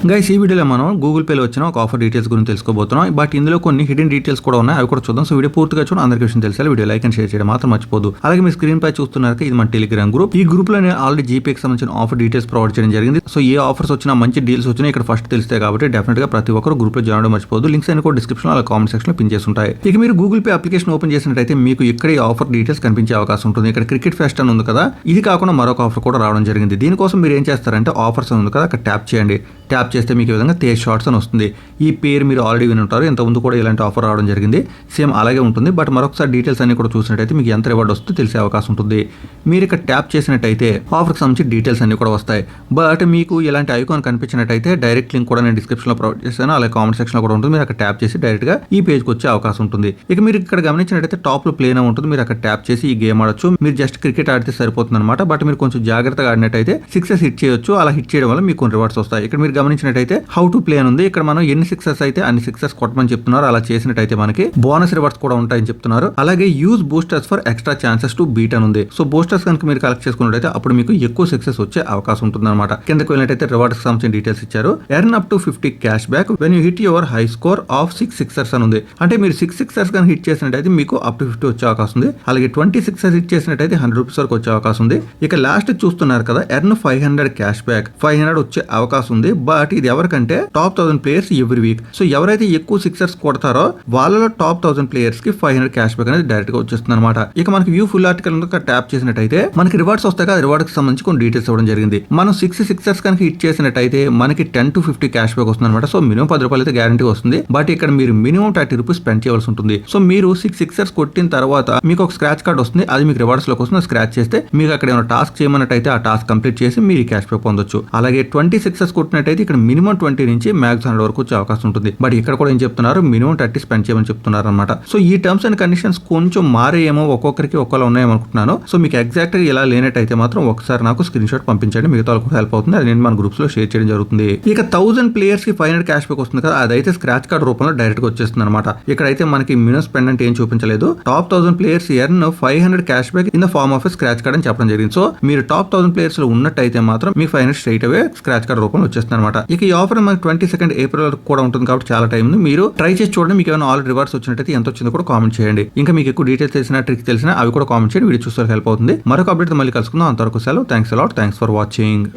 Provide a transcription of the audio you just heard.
Guys ఈ వీడియోలో మనం గూగుల్ పేలో వచ్చిన ఒక ఆఫర్ డీటెయిల్స్ గురించి తెలుసుకోబోతున్నాం. బట్ ఇందులో కొన్ని హిడెన్ డీటెయిల్స్ కూడా ఉన్నాయి, అవి కూడా చూద్దాం. సో వీడియో పూర్తిగా చూడండి, అందరికీ విషయం తెలిసాలి. వీడియో లైక్ అండ్ షేర్ చేయడం మాత్రం మర్చిపోదు. అలాగే మీ స్క్రీన్ పై చూస్తున్నారు ఇది మన టెలిగ్రామ్ గ్రూప్. ఈ గ్రూప్ లో నేను ఆల్రెడీ జీపేకి సంబంధించిన ఆఫర్ డీటెయిల్స్ ప్రొవైడ్ చేయడం జరిగింది. సో ఏ ఆఫర్స్ వచ్చినా మంచి డీల్స్ వచ్చినా ఇక్కడ ఫస్ట్ తెలిస్తే కాబట్టి డెఫినెట్ గా ప్రతి ఒక్కరు గ్రూప్ లో జాయిన్ అవ్వడం మర్చిపోదు. లింక్స్ అన్ని కూడా డిస్క్రిప్షన్ అలా కామెంట్ సెక్షన్ లో పిన్ చేసి ఉంటాయి. ఇక మీరు గూగుల్ పే అప్లికేషన్ ఓపెన్ చేసినట్టయితే మీకు ఇక్కడ ఈ ఆఫర్ డీటెయిల్స్ కనిపించే అవకాశం ఉంటుంది. ఇక్కడ క్రికెట్ ఫెస్ట్ అని ఉంది కదా, ఇది కాకుండా మరొక ఆఫర్ కూడా రావడం జరిగింది. దీనికోసం మీరు ఏం చేస్తారంటే ఆఫర్స్ ఉంది కదా, అక్కడ ట్యాప్ చేయండి. ట్యాప్ చేస్తే మీకు ఈ విధంగా తేజ్ షార్ట్స్ అని వస్తుంది. ఈ పేరు మీరు ఆల్రెడీ విని ఉంటారు, ఇంతకుముందు కూడా ఇలాంటి ఆఫర్ రావడం జరిగింది. సేమ్ అలాగే ఉంటుంది. బట్ మరొకసారి డీటెయిల్స్ అన్ని కూడా చూసినట్టయితే మీకు ఎంత రివార్డ్ వస్తుందో తెలిసే అవకాశం ఉంటుంది. మీరు ఇక్కడ ట్యాప్ చేసినట్టయితే ఆఫర్కి సంబంధించి డీటెయిల్స్ అన్ని కూడా వస్తాయి. బట్ మీకు ఇలాంటి ఐకాన్ కనిపించినట్టయితే డైరెక్ట్ లింక్ కూడా నేను డిస్క్రిప్షన్లో ప్రొవైడ్ చేశాను, అలాగే కామెంట్ సెక్షన్లో కూడా ఉంటుంది. మీరు అక్కడ ట్యాప్ చేసి డైరెక్ట్గా ఈ పేజ్కి వచ్చే అవకాశం ఉంటుంది. ఇక మీరు ఇక్కడ గమనించినట్టయితే టాప్లో ప్లేన్ ఉంటుంది, మీరు అక్కడ ట్యాప్ చేసి ఈ గేమ్ ఆడొచ్చు. మీరు జస్ట్ క్రికెట్ ఆడితే సరిపోతుంది అనమాట. బట్ మీరు కొంచెం జాగ్రత్తగా ఆడినట్టయితే సిక్సెస్ హిట్ చేయొచ్చు. అలా హిట్ చేయడం వల్ల మీకు కొన్ని రివార్డ్స్ వస్తాయి. ఇక్కడ మీరు గమనించినట్టయితే హౌ టు ప్లే అని ఉంది. ఇక్కడ మనం ఎన్ని సిక్సెస్ అయితే అన్ని సిక్సెస్ కొట్టమని చెప్తున్నారు. అలా చేసినట్టయితే మనకి బోనస్ రివార్డ్స్ కూడా ఉంటాయని చెప్తున్నారు. అలాగే use boosters for extra chances to beat అని ఉంది. సో బూస్టర్స్ కనుక మీరు కలెక్ట్ చేసుకున్నట్టయితే అప్పుడు మీకు ఎక్కువ సక్సెస్ వచ్చే అవకాశం ఉంటుంది అనమాట. కిందకి వెళ్ళినట్టయితే రివార్డ్స్ సంబంధించిన డీటెయిల్స్ ఇచ్చారు. Earn up to 50 cash back when you hit your high score of 6 sixers అని ఉంది. అంటే మీరు 6 సిక్సర్స్ కనుక హిట్ చేసినట్టయితే మీకు అప్ టు 50 వచ్చే అవకాశం ఉంది. అలాగే 20 సిక్సర్స్ హిట్ చేసినట్టయితే 100 రూపీస్ వరకు వచ్చే అవకాశం ఉంది. ఇక లాస్ట్ చూస్తున్నారు కదా, ఎర్న్ 500 క్యాష్ బ్యాక్ 500 వచ్చే అవకాశం ఉంది. బట్ ఇది ఎవరికంటే top 1000 players every week. So ఎవరైతే ఎక్కువ సిక్సర్స్ కొడతారో వాళ్ళలో టాప్ 1000 ప్లేయర్స్ కి 500 క్యాష్ బ్యాక్ అనేది డైరెక్ట్ గా వచ్చేస్తుంది అనమాట. ఇక మనకి వ్యూ ఫుల్ ఆర్టికల్ ట్యాప్ చేసినట్టయితే మనకి రివార్డ్స్ వస్తాయి కదా, రివార్డ్ కి సంబంధించి కొన్ని డీటెయిల్స్ ఇవ్వడం జరిగింది. మనం 6 సిక్సర్స్ కనుక హిట్ చేసినట్టయితే మనకి 10 to 50 క్యాష్ బ్యాక్ వస్తుంది అనమాట. సో మినిమం 10 రూపాయలు అయితే గ్యారంటీ వస్తుంది. బట్ ఇక్కడ మీరు మినిమం 30 రూపీస్ స్పెండ్ చేయవలసి ఉంటుంది. సో మీరు 6 సిక్సర్స్ కొట్టిన తర్వాత మీకు ఒక స్క్రాచ్ కార్డ్ వస్తుంది, అది మీకు రివార్డ్స్ లోకి వస్తుంది. స్క్రాచ్ చేస్తే మీకు అక్కడ ఏమైనా టాస్క్ చేయమన్నట్టయితే ఆ టాస్క్ కంప్లీట్ చేసి మీరు క్యాష్ బ్యాక్ పొందొచ్చు. అలాగే 20 సిక్సర్స్ కొట్టినట్టయితే ఇక్కడ మినిమం 20 నుంచి మ్యాక్స్ 100 వరకు వచ్చే అవకాశం ఉంటుంది. బట్ ఇక్కడ కూడా ఏం చెప్తున్నారు, మినిమం 30 స్పెండ్ చేయమని చెప్తున్నారు అనమాట. సో ఈ టర్మ్స్ అండ్ కండిషన్స్ కొంచెం మారేమో, ఒక్కొక్కరికి ఒక్కలా ఉన్నాయేమో అనుకుంటున్నాను. సో మీకు ఎగ్జాక్ట్ గా ఇలా లేనట్టయితే మాత్రం ఒకసారి నాకు స్క్రీన్ షాట్ పంపించండి, మిగతా వాళ్ళకి హెల్ప్ అవుతుంది. అది నేను మన గ్రూప్స్ లో షేర్ చేయడం జరుగుతుంది. ఇక 1000 ప్లేయర్స్ కి 500 క్యాష్ బ్యాక్ వస్తుంది కదా, అదైతే స్క్రాచ్ కార్డ్ రూపంలో డైరెక్ట్ గా వచ్చేస్తుంది అనమాట. ఇక్కడైతే మనకి మినిమం స్పెండ్ అంటే ఏం చూపించలేదు. Top 1000 players earn 500 cash back in the form of scratch card అని చెప్పడం జరిగింది. సో మీరు టాప్ 1000 ప్లేయర్స్ లో ఉన్నట్టయితే మాత్రం మీకు 500 స్ట్రైట్ అవే స్క్రాచ్ కార్డ్ రూపంలో వచ్చేస్తుంది అనమాట. ఇక ఈ ఆఫర్ మనకి 22 ఏప్రిల్ వరకు కూడా ఉంటుంది కాబట్టి చాలా టైం ఉంది. మీరు ట్రై చేసి చూడండి. మీకు ఏమైనా ఆల్ రివార్డ్స్ వచ్చినట్టయితే ఎంత వచ్చిందో కూడా కామెంట్ చేయండి. ఇంకా మీకు ఎక్కువ డీటెయిల్స్ తెలిసిన ట్రిక్స్ తెలిసినా అవి కూడా కామెంట్ చేయండి. వీడియో చూస్తే హెల్ప్ అవుతుంది. మరొక అప్డేట్ మళ్ళీ కలుసుకుందాం. అంతవరకు సెలవు. Thanks a lot. Thanks for watching.